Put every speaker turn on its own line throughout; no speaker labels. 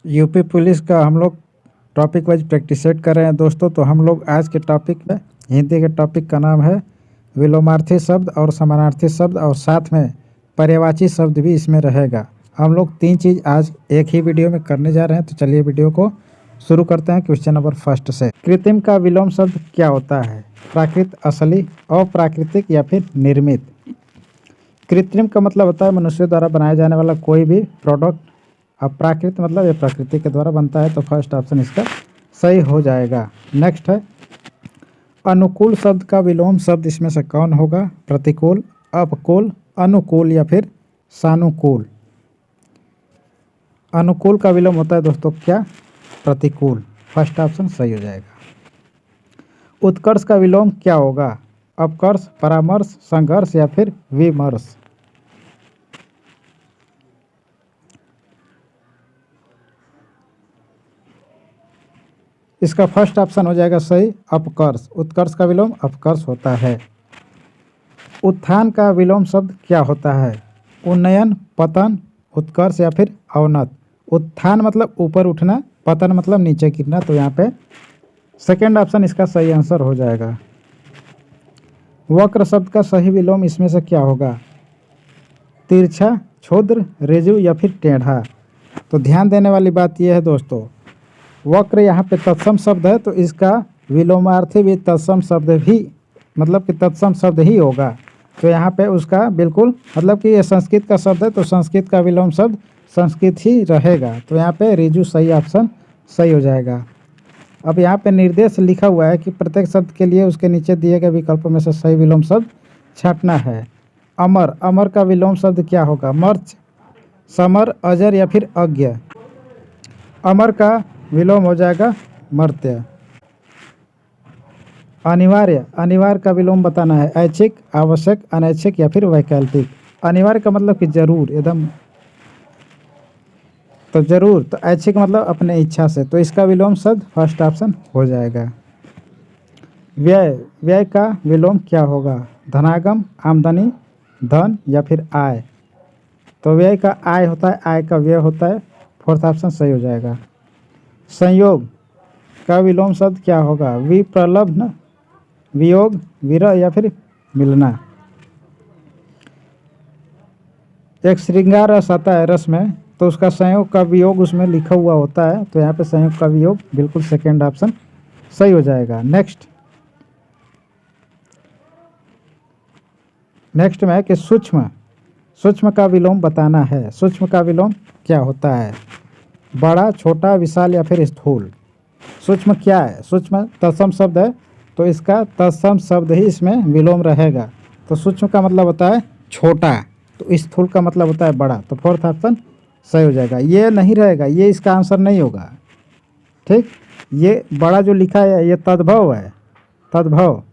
UP police का हम लोग टॉपिक वाइज प्रैक्टिस सेट कर रहे हैं दोस्तों। तो हम लोग आज के टॉपिक में हिंदी के टॉपिक का नाम है विलोमार्थी शब्द और समानार्थी शब्द, और साथ में पर्यायवाची शब्द भी इसमें रहेगा। हम लोग 3 चीज़ आज एक ही वीडियो में करने जा रहे हैं। तो चलिए वीडियो को शुरू करते हैं क्वेश्चन नंबर फर्स्ट से। कृत्रिम का विलोम शब्द क्या होता है? प्राकृत, असली, अप्राकृतिक या फिर निर्मित। कृत्रिम का मतलब होता है मनुष्य द्वारा बनाया जाने वाला कोई भी प्रोडक्ट। अब प्राकृत मतलब ये प्रकृति के द्वारा बनता है, तो फर्स्ट ऑप्शन इसका सही हो जाएगा। नेक्स्ट है अनुकूल शब्द का विलोम शब्द इसमें से कौन होगा? प्रतिकूल, अपकूल, अनुकूल या फिर सानुकूल। अनुकूल का विलोम होता है दोस्तों क्या? प्रतिकूल। फर्स्ट ऑप्शन सही हो जाएगा। उत्कर्ष का विलोम क्या होगा? अपकर्ष, परामर्श, संघर्ष या फिर विमर्श। इसका फर्स्ट ऑप्शन हो जाएगा सही, अपकर्ष। उत्कर्ष का विलोम अपकर्ष होता है। उत्थान का विलोम शब्द क्या होता है? उन्नयन, पतन, उत्कर्ष या फिर अवनत। उत्थान मतलब ऊपर उठना, पतन मतलब नीचे गिरना। तो यहाँ पे सेकेंड ऑप्शन इसका सही आंसर हो जाएगा। वक्र शब्द का सही विलोम इसमें से क्या होगा? तिरछा, क्षुद्र, ऋजु या फिर टेढ़ा। तो ध्यान देने वाली बात यह है दोस्तों, वक्र यहाँ पे तत्सम शब्द है, तो इसका विलोमार्थी भी तत्सम शब्द भी मतलब कि तत्सम शब्द ही होगा। तो यहाँ पे उसका बिल्कुल मतलब कि ये संस्कृत का शब्द है, तो संस्कृत का विलोम शब्द संस्कृत ही रहेगा। तो यहाँ पे ऋजु सही ऑप्शन सही हो जाएगा। अब यहाँ पे निर्देश लिखा हुआ है कि प्रत्येक शब्द के लिए उसके नीचे दिए गए विकल्पों में से सही विलोम शब्द छांटना है। अमर, अमर का विलोम शब्द क्या होगा? मर्च, समर, अजर या फिर अज्ञ। अमर का विलोम हो जाएगा मर्त्य। अनिवार्य, अनिवार्य का विलोम बताना है। ऐच्छिक, आवश्यक, अनैच्छिक या फिर वैकल्पिक। अनिवार्य का मतलब कि जरूर, एकदम तो जरूर। तो ऐच्छिक मतलब अपने इच्छा से, तो इसका विलोम शब्द फर्स्ट ऑप्शन हो जाएगा। व्यय, व्यय का विलोम क्या होगा? धनागम, आमदनी, धन या फिर आय। तो व्यय का आय होता है, आय का व्यय होता है। फोर्थ ऑप्शन सही हो जाएगा। संयोग का विलोम शब्द क्या होगा? विप्रलब्ध, वियोग, विरह या फिर मिलना। एक श्रृंगार रस आता है रस में, तो उसका संयोग का वियोग उसमें लिखा हुआ होता है। तो यहाँ पे संयोग का वियोग बिल्कुल सेकेंड ऑप्शन सही हो जाएगा। नेक्स्ट में है कि सूक्ष्म, सूक्ष्म का विलोम बताना है। सूक्ष्म का विलोम क्या होता है? बड़ा, छोटा, विशाल या फिर स्थूल। सूक्ष्म क्या है? सूक्ष्म तत्सम शब्द है, तो इसका तत्सम शब्द ही इसमें विलोम रहेगा। तो सूक्ष्म का मतलब होता है छोटा, तो स्थूल का मतलब होता है बड़ा। तो फोर्थ ऑप्शन सही हो जाएगा। ये नहीं रहेगा, ये इसका आंसर नहीं होगा। ठीक, ये बड़ा जो लिखा है ये तद्भव है, तद्भव।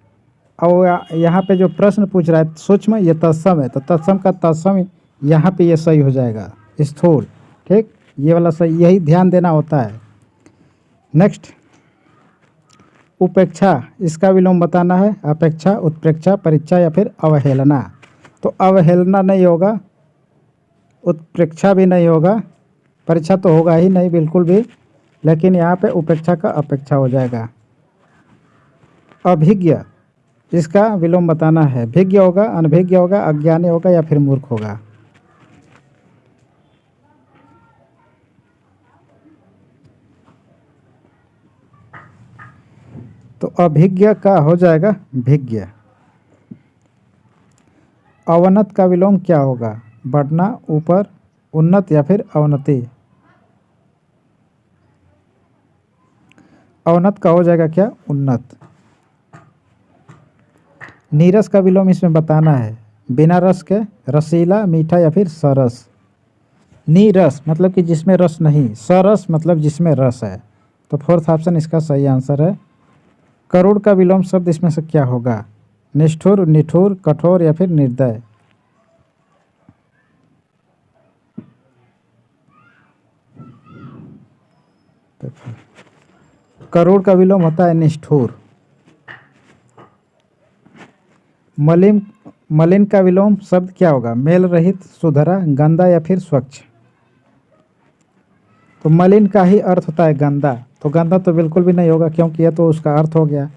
और यहाँ पे जो प्रश्न पूछ रहा है सूक्ष्म, ये तत्सम है, तो तत्सम का तत्सम यहाँ पे ये सही हो जाएगा, स्थूल। ठीक, ये वाला सही, यही ध्यान देना होता है। नेक्स्ट उपेक्षा, इसका विलोम बताना है। अपेक्षा, उत्प्रेक्षा, परीक्षा या फिर अवहेलना। तो अवहेलना नहीं होगा, उत्प्रेक्षा भी नहीं होगा, परीक्षा तो होगा ही नहीं बिल्कुल भी, लेकिन यहाँ पे उपेक्षा का अपेक्षा हो जाएगा। अभिज्ञ, इसका विलोम बताना है। भिज्ञ होगा, अनभिज्ञ होगा, अज्ञानी होगा या फिर मूर्ख होगा। तो अभिज्ञ का हो जाएगा भिज्ञ। अवनत का विलोम क्या होगा? बढ़ना, ऊपर, उन्नत या फिर अवनति। अवनत का हो जाएगा क्या? उन्नत। नीरस का विलोम इसमें बताना है। बिना रस के, रसीला, मीठा या फिर सरस। नीरस मतलब कि जिसमें रस नहीं, सरस मतलब जिसमें रस है। तो फोर्थ ऑप्शन इसका सही आंसर है। करुण का विलोम शब्द इसमें से क्या होगा? निष्ठुर, निठुर, कठोर या फिर निर्दय। करुण का विलोम होता है निष्ठुर। मलिन, मलिन का विलोम शब्द क्या होगा? मेल रहित, सुधरा, गंदा या फिर स्वच्छ। तो मलिन का ही अर्थ होता है गंदा, तो गंदा तो बिल्कुल भी नहीं होगा क्योंकि यह तो उसका अर्थ हो गया।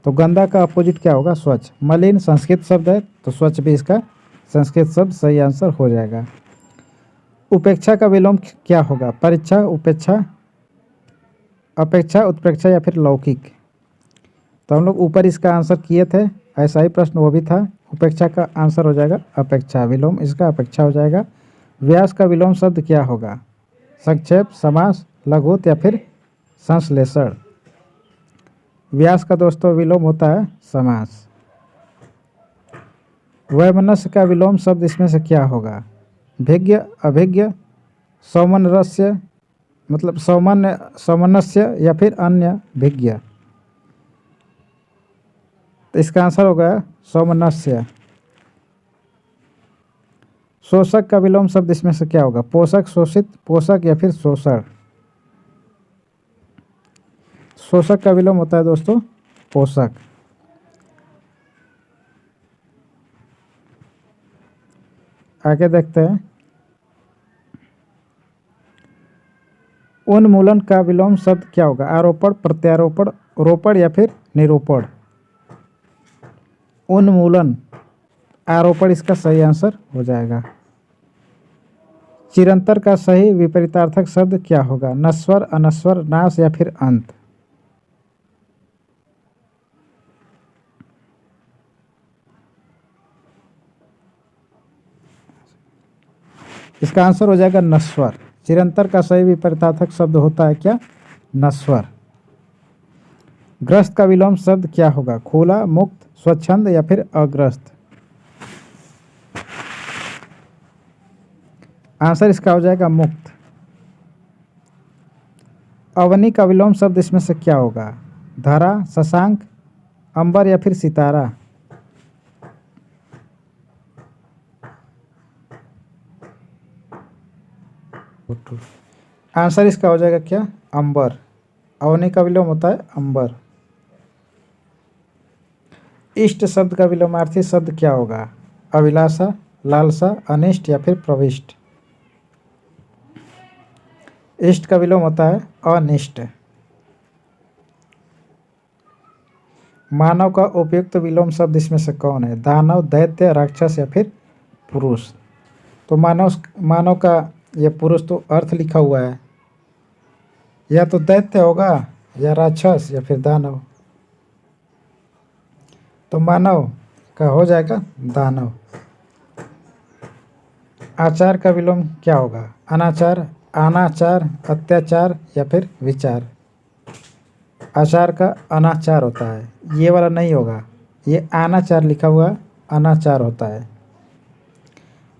तो गंदा का अपोजिट क्या होगा? स्वच्छ। मलिन संस्कृत शब्द है तो स्वच्छ भी इसका संस्कृत शब्द सही आंसर हो जाएगा। उपेक्षा का विलोम क्या होगा? परीक्षा, उपेक्षा, अपेक्षा, उत्प्रेक्षा या फिर लौकिक। तो हम लोग ऊपर इसका आंसर किए थे, ऐसा ही प्रश्न वो भी था। उपेक्षा का आंसर हो जाएगा अपेक्षा, विलोम इसका अपेक्षा हो जाएगा। व्यास का विलोम शब्द क्या होगा? संक्षेप, समास, लघुत या फिर संश्लेषण। व्यास का दोस्तों विलोम होता है समास। वैमनस्य का विलोम शब्द इसमें से क्या होगा? भिज्ञ, अभिज्ञ, सौमनस्य मतलब सौमनस्य या फिर अन्य भिज्ञ। तो इसका आंसर होगा सौमनस्य। शोषक का विलोम शब्द इसमें से क्या होगा? पोषक, शोषित, पोषक या फिर शोषण। शोषक का विलोम होता है दोस्तों पोषक। आगे देखते हैं। उन्मूलन का विलोम शब्द क्या होगा? आरोपण, प्रत्यारोपण, रोपण या फिर निरूपण। उन्मूलन, आरोपण इसका सही आंसर हो जाएगा। चिरंतर का सही विपरीतार्थक शब्द क्या होगा? नश्वर, अनश्वर, नाश या फिर अंत। इसका आंसर हो जाएगा नश्वर। चिरंतर का सही विपरीतार्थक शब्द होता है क्या? नश्वर। ग्रस्त का विलोम शब्द क्या होगा? खुला, मुक्त, स्वच्छंद या फिर अग्रस्त। आंसर इसका हो जाएगा मुक्त। अवनी का विलोम शब्द इसमें से क्या होगा? धरा, शशांक, अंबर या फिर सितारा। आंसर इसका हो जाएगा क्या? अंबर। अवनी का विलोम होता है अंबर। इष्ट शब्द का विलोमार्थी शब्द क्या होगा? अभिलाषा, लालसा, अनिष्ट या फिर प्रविष्ट। इष्ट का विलोम होता है अनिष्ट। मानव का उपयुक्त विलोम शब्द इसमें से कौन है? दानव, दैत्य, राक्षस या फिर पुरुष। तो मानव का यह पुरुष तो अर्थ लिखा हुआ है, या तो दैत्य होगा या राक्षस या फिर दानव। तो मानव का हो जाएगा दानव। आचार का विलोम क्या होगा? अनाचार, अनाचार, अत्याचार या फिर विचार। आचार का अनाचार होता है, ये वाला नहीं होगा, ये अनाचार लिखा हुआ अनाचार होता है।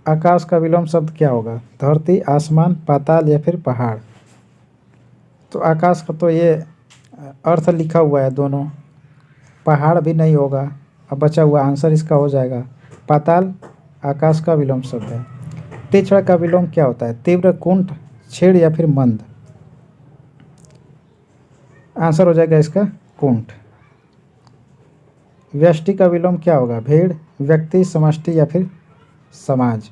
आकाश का विलोम शब्द क्या होगा? धरती, आसमान, पाताल या फिर पहाड़। तो आकाश का तो ये अर्थ लिखा हुआ है दोनों, पहाड़ भी नहीं होगा। अब बचा हुआ आंसर इसका हो जाएगा पाताल। आकाश का विलोम शब्द है। तीक्ष्ण का विलोम क्या होता है? तीव्र, कुंठ, छेड़ या फिर मंद। आंसर हो जाएगा इसका कुंठ। व्यष्टि का विलोम क्या होगा? भीड़, व्यक्ति, समष्टि या फिर समाज।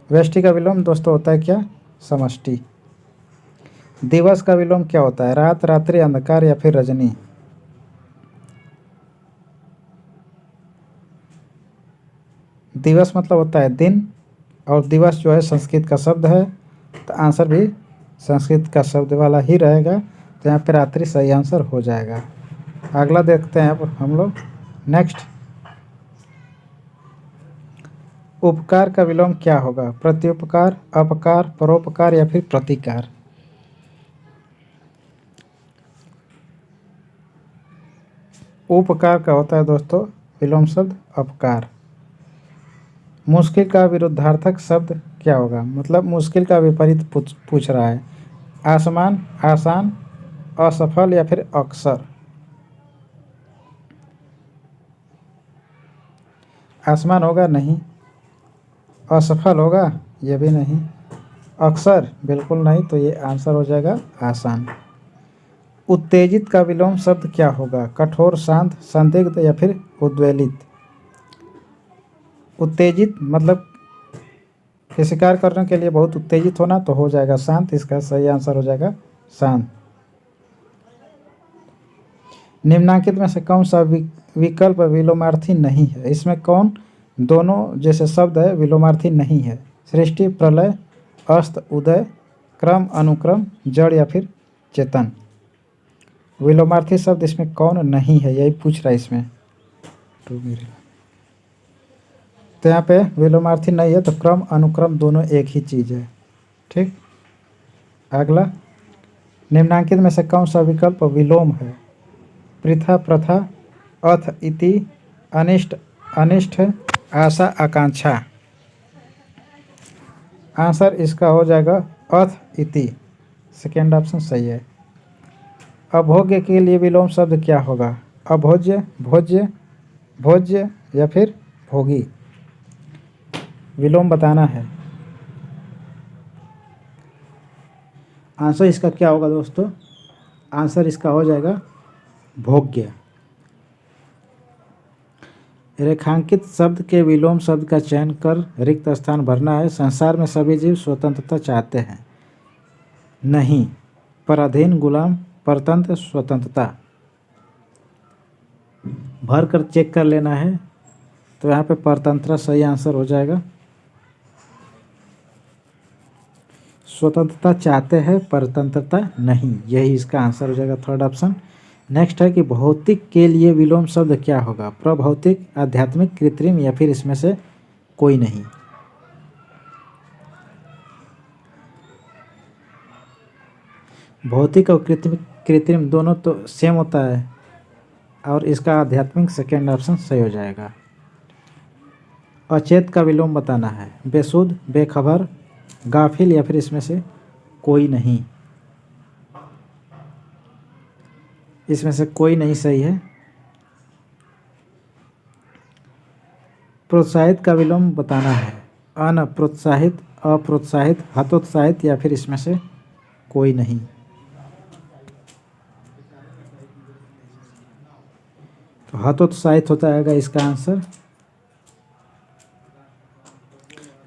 व्यष्टि का विलोम दोस्तों होता है क्या? समष्टि। दिवस का विलोम क्या होता है? रात, रात्रि, अंधकार या फिर रजनी। दिवस मतलब होता है दिन, और दिवस जो है संस्कृत का शब्द है, तो आंसर भी संस्कृत का शब्द वाला ही रहेगा। तो यहाँ पे रात्रि सही आंसर हो जाएगा। अगला देखते हैं अब हम लोग नेक्स्ट। उपकार का विलोम क्या होगा? प्रत्युपकार, अपकार, परोपकार या फिर प्रतिकार। उपकार का होता है दोस्तों विलोम शब्द अपकार। मुश्किल का विरुद्धार्थक शब्द क्या होगा? मतलब मुश्किल का विपरीत पूछ रहा है। आसमान, आसान, असफल या फिर अक्सर। आसमान होगा नहीं, असफल होगा ये भी नहीं, अक्सर बिल्कुल नहीं, तो ये आंसर हो जाएगा आसान। उत्तेजित का विलोम शब्द क्या होगा? कठोर, शांत, संदिग्ध या फिर उद्वेलित। उत्तेजित मतलब फिर शिकार करने के लिए बहुत उत्तेजित होना, तो हो जाएगा शांत। इसका सही आंसर हो जाएगा शांत। निम्नांकित में से कौन सा विकल्प विलोमार्थी नहीं है? इसमें कौन दोनों जैसे शब्द है विलोमार्थी नहीं है? सृष्टि, प्रलय, अस्त, उदय, क्रम, अनुक्रम, जड़ या फिर चेतन। विलोमार्थी शब्द इसमें कौन नहीं है, यही पूछ रहा है इसमें। तो यहाँ पे विलोमार्थी नहीं है, तो क्रम अनुक्रम दोनों एक ही चीज़ है। ठीक। अगला, निम्नांकित में से कौन सा विकल्प विलोम है? पृथा, प्रथा, अथ, इति, अनिष्ट, अनिष्ट, आशा, आकांक्षा। आंसर इसका हो जाएगा अथ इति। सेकेंड ऑप्शन सही है। अभोग्य के लिए विलोम शब्द क्या होगा? अभोज्य, भोज्य, भोज्य या फिर भोगी। विलोम बताना है। आंसर इसका क्या होगा दोस्तों? आंसर इसका हो जाएगा भोग्य। रेखांकित शब्द के विलोम शब्द का चयन कर रिक्त स्थान भरना है। संसार में सभी जीव स्वतंत्रता चाहते हैं। नहीं, पराधीन, गुलाम, परतंत्र, स्वतंत्रता। भर कर चेक कर लेना है। तो यहाँ पे परतंत्र सही आंसर हो जाएगा। स्वतंत्रता चाहते हैं, परतंत्रता नहीं, यही इसका आंसर हो जाएगा थर्ड ऑप्शन। नेक्स्ट है कि भौतिक के लिए विलोम शब्द क्या होगा? प्रभौतिक, आध्यात्मिक, कृत्रिम या फिर इसमें से कोई नहीं। भौतिक और कृत्रिम दोनों तो सेम होता है, और इसका आध्यात्मिक सेकेंड ऑप्शन सही हो जाएगा। अचेत का विलोम बताना है। बेसुध, बेखबर, गाफिल या फिर इसमें से कोई नहीं। इसमें से कोई नहीं सही है। प्रोत्साहित का विलोम बताना है। अनप्रोत्साहित, अप्रोत्साहित, हतोत्साहित या फिर इसमें से कोई नहीं। तो हतोत्साहित होता है इसका आंसर।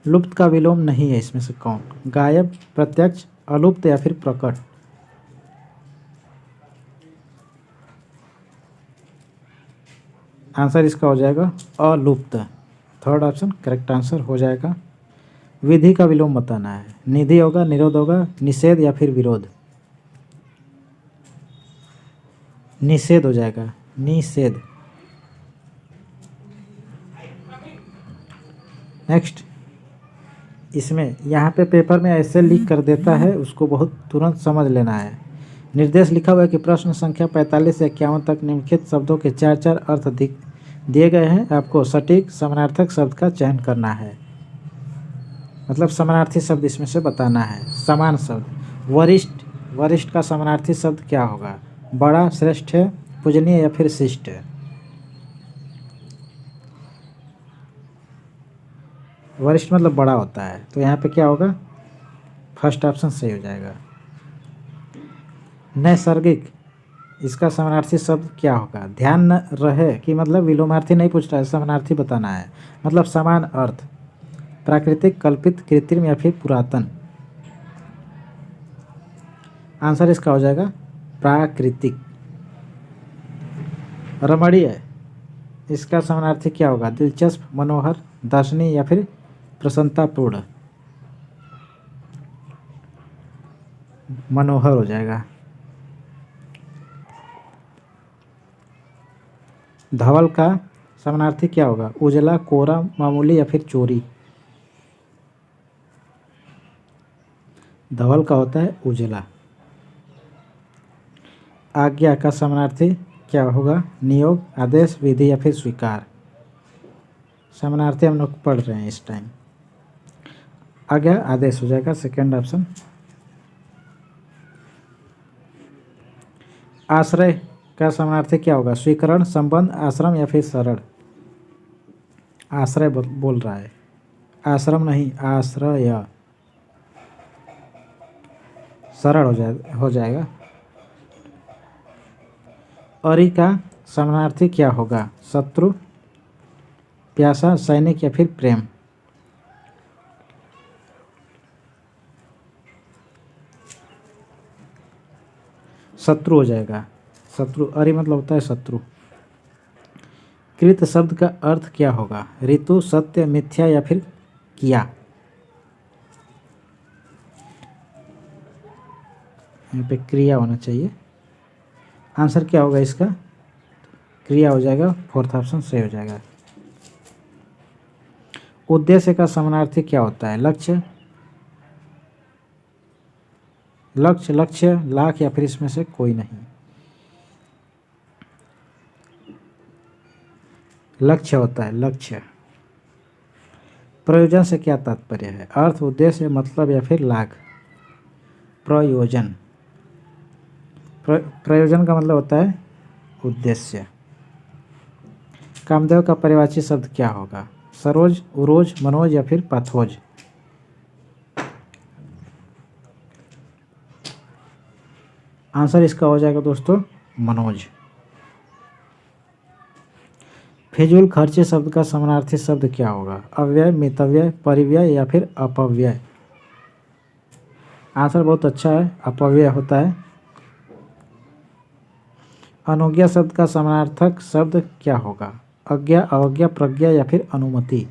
लुप्त का विलोम नहीं है, इसमें से कौन? गायब, प्रत्यक्ष, अलुप्त या फिर प्रकट। आंसर इसका हो जाएगा अलुप्त। थर्ड ऑप्शन करेक्ट आंसर हो जाएगा। विधि का विलोम बताना है। निधि होगा, निरोध होगा, निषेध या फिर विरोध। निषेध हो जाएगा, निषेध। नेक्स्ट, इसमें यहाँ पे पेपर में ऐसे लिख कर देता है, उसको बहुत तुरंत समझ लेना है। निर्देश लिखा हुआ है कि प्रश्न संख्या 45 से 51 तक निम्नलिखित शब्दों के 4-4 अर्थ दिए गए हैं। आपको सटीक समानार्थक शब्द का चयन करना है, मतलब समानार्थी शब्द इसमें से बताना है। समान शब्द। वरिष्ठ, वरिष्ठ का समानार्थी शब्द क्या होगा? बड़ा, श्रेष्ठ, पूजनीय या फिर शिष्ट। वरिष्ठ मतलब बड़ा होता है, तो यहाँ पे क्या होगा? फर्स्ट ऑप्शन सही हो जाएगा। नैसर्गिक, इसका समानार्थी शब्द क्या होगा? ध्यान न रहे कि मतलब विलोमार्थी नहीं पूछ रहा है, समानार्थी बताना है, मतलब समान अर्थ। प्राकृतिक, कल्पित, कृत्रिम या फिर पुरातन। आंसर इसका हो जाएगा प्राकृतिक। रमणीय, इसका समानार्थी क्या होगा? दिलचस्प, मनोहर, दर्शनीय या फिर प्रसन्नतापूर्ण। मनोहर हो जाएगा। धवल का समानार्थी क्या होगा? उजला, कोरा, मामूली या फिर चोरी। धवल का होता है उजला। आज्ञा का समानार्थी क्या होगा? नियोग, आदेश, विधि या फिर स्वीकार। समानार्थी हम लोग पढ़ रहे हैं इस टाइम। आज्ञा, आदेश हो जाएगा सेकेंड ऑप्शन। आश्रय का समानार्थी क्या होगा? स्वीकरण, संबंध, आश्रम या फिर शरण। आश्रय बोल रहा है, आश्रम नहीं, आश्रय। शरण हो जाएगा। अरि का समानार्थी क्या होगा? शत्रु, प्यासा, सैनिक या फिर प्रेम। शत्रु हो जाएगा, शत्रु। अरि मतलब होता है शत्रु। कृत शब्द का अर्थ क्या होगा? ऋतु, सत्य, मिथ्या या फिर किया। यहाँ पे क्रिया होना चाहिए। आंसर क्या होगा इसका? क्रिया हो जाएगा, फोर्थ ऑप्शन सही हो जाएगा। उद्देश्य का समानार्थी क्या होता है? लक्ष्य, लक्ष्य, लक्ष्य, लाख या फिर इसमें से कोई नहीं। लक्ष्य होता है, लक्ष्य। प्रयोजन से क्या तात्पर्य है? अर्थ, उद्देश्य, मतलब या फिर लाभ। प्रयोजन, प्रयोजन का मतलब होता है उद्देश्य। कामदेव का पर्यायवाची शब्द क्या होगा? सरोज, उरोज, मनोज या फिर पाथोज। आंसर इसका हो जाएगा दोस्तों मनोज। फिजूल खर्चे शब्द का समानार्थी शब्द क्या होगा? अव्यय, मितव्यय, परिव्यय या फिर अपव्यय। आंसर बहुत अच्छा है, अपव्यय होता है। अनुज्ञा शब्द का समानार्थक शब्द क्या होगा? आज्ञा, अवज्ञा, प्रज्ञा या फिर अनुमति।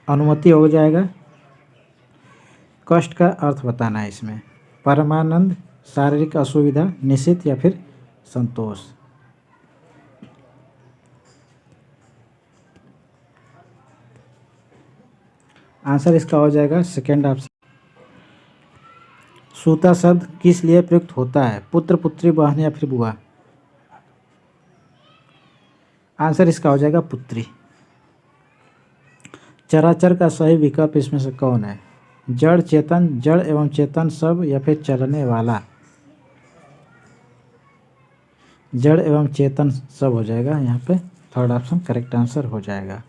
अनुमति हो जाएगा। कष्ट का अर्थ बताना है इसमें। परमानंद, शारीरिक असुविधा, निश्चित या फिर संतोष। आंसर इसका हो जाएगा सेकेंड ऑप्शन। सूता शब्द किस लिए प्रयुक्त होता है? पुत्र, पुत्री, बहन या फिर बुआ। आंसर इसका हो जाएगा पुत्री। चराचर का सही विकल्प इसमें से कौन है? जड़, चेतन, जड़ एवं चेतन सब या फिर चलने वाला। जड़ एवं चेतन सब हो जाएगा, यहाँ पे थर्ड ऑप्शन करेक्ट आंसर हो जाएगा।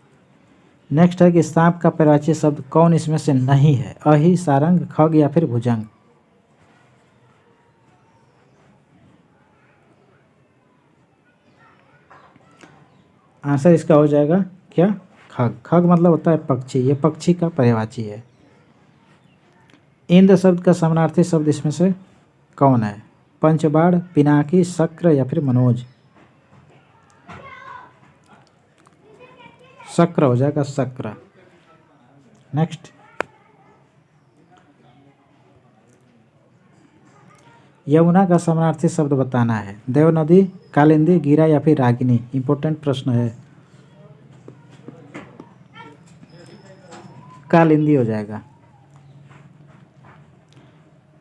नेक्स्ट है कि सांप का पर्यायवाची शब्द कौन इसमें से नहीं है? अहि, सारंग, खग या फिर भुजंग। आंसर इसका हो जाएगा क्या? खग। खग मतलब होता है पक्षी, ये पक्षी का पर्यायवाची है। इंद्र शब्द का समानार्थी शब्द इसमें से कौन है? पंचबाण, पिनाकी, शक्र या फिर मनोज। शक्र हो जाएगा, शक्र। नेक्स्ट, यमुना का समानार्थी शब्द बताना है। देव नदी, कालिंदी, गिरा या फिर रागिनी। इंपॉर्टेंट प्रश्न है। कालिंदी हो जाएगा।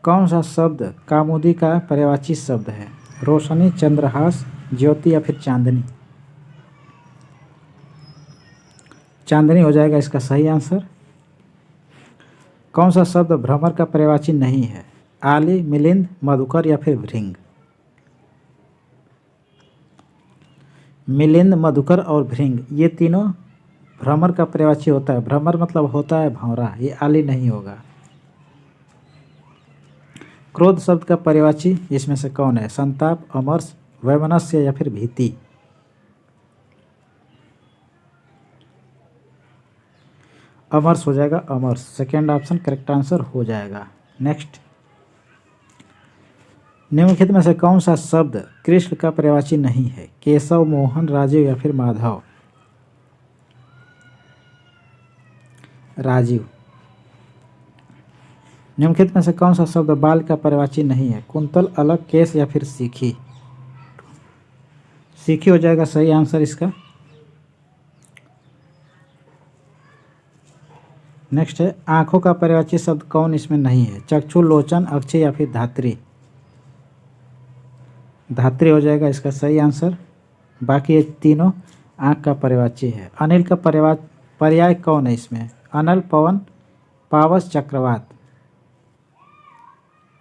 कौन सा शब्द कामुदी का पर्यायवाची शब्द है? रोशनी, चंद्रहास, ज्योति या फिर चांदनी। चांदनी हो जाएगा इसका सही आंसर। कौन सा शब्द भ्रमर का पर्यायवाची नहीं है? आली, मिलिंद, मधुकर या फिर भृंग। मिलिंद, मधुकर और भृंग ये तीनों भ्रमर का पर्यायवाची होता है। भ्रमर मतलब होता है भंवरा, ये आली नहीं होगा। क्रोध शब्द का पर्यायवाची इसमें से कौन है? संताप, अमर्ष, वैमनस्य या फिर भीति। अमर्ष हो जाएगा, अमर्ष। सेकेंड ऑप्शन करेक्ट आंसर हो जाएगा। नेक्स्ट, निम्नलिखित में से कौन सा शब्द कृष्ण का पर्यायवाची नहीं है? केशव, मोहन, राजीव या फिर माधव। राजीव। निम्नलिखित में से कौन सा शब्द बाल का पर्यायवाची नहीं है? कुंतल, अलग, केश या फिर सीखी। सीखी हो जाएगा सही आंसर इसका। नेक्स्ट है, आंखों का पर्यायवाची शब्द कौन इसमें नहीं है? चक्षु, लोचन, अक्षय या फिर धात्री। धात्री हो जाएगा इसका सही आंसर। बाकी ये तीनों आंख का पर्यायवाची है। अनिल का पर्याय कौन है इसमें? अनल, पवन, पावस, चक्रवात।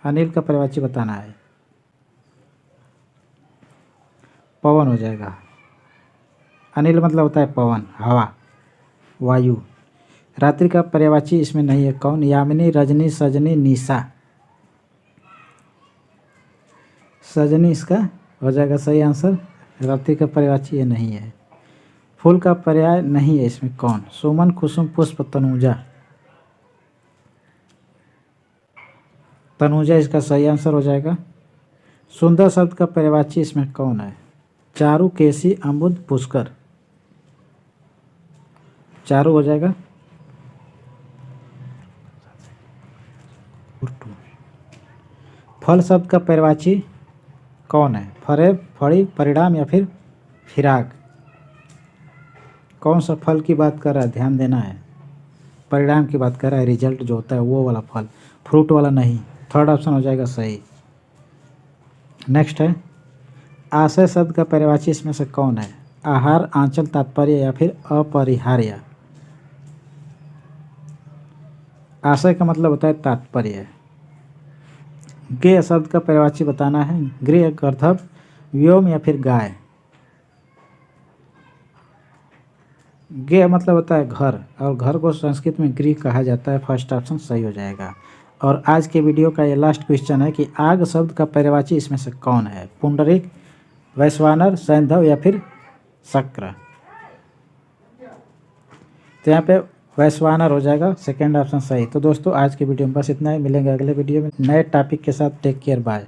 अनिल का पर्यायवाची बताना है। पवन हो जाएगा। अनिल मतलब होता है पवन, हवा, वायु। रात्रि का पर्यायवाची इसमें नहीं है। कौन? यामिनी, रजनी, सजनी, निशा। सजनी इसका हो जाएगा सही आंसर। रात्रि का पर्यायवाची ये नहीं है। फूल का पर्याय नहीं है इसमें कौन? सुमन, कुसुम, पुष्प, तनुजा। तनुजा इसका सही आंसर हो जाएगा। सुंदर शब्द का पर्यायवाची इसमें कौन है? चारु, केसी, अम्बुद, पुष्कर। चारु हो जाएगा। फल शब्द का पर्यायवाची कौन है? फरेब, फड़ी, परिणाम या फिर फिराक। कौन सा फल की बात कर रहा है? ध्यान देना है। परिणाम की बात कर रहा है, रिजल्ट जो होता है वो वाला फल, फ्रूट वाला नहीं। थर्ड ऑप्शन हो जाएगा सही। नेक्स्ट है, आशय शब्द का पर्यायवाची इसमें से कौन है? आहार, आंचल, तात्पर्य या फिर अपरिहार्य। आशय का मतलब होता है तात्पर्य। गेय शब्द का पर्यायवाची बताना है। गृह, गर्दभ, व्योम या फिर गाय। गेय मतलब होता है घर, और घर को संस्कृत में गृह कहा जाता है। फर्स्ट ऑप्शन सही हो जाएगा। और आज के वीडियो का ये लास्ट क्वेश्चन है कि आग शब्द का पर्यायवाची इसमें से कौन है? पुंडरीक, वैश्वानर, सैंधव या फिर शक्र। तो यहाँ पे वैश्वानर हो जाएगा, सेकेंड ऑप्शन सही। तो दोस्तों आज के वीडियो में बस इतना ही। मिलेंगे अगले वीडियो में नए टॉपिक के साथ। Take care, bye.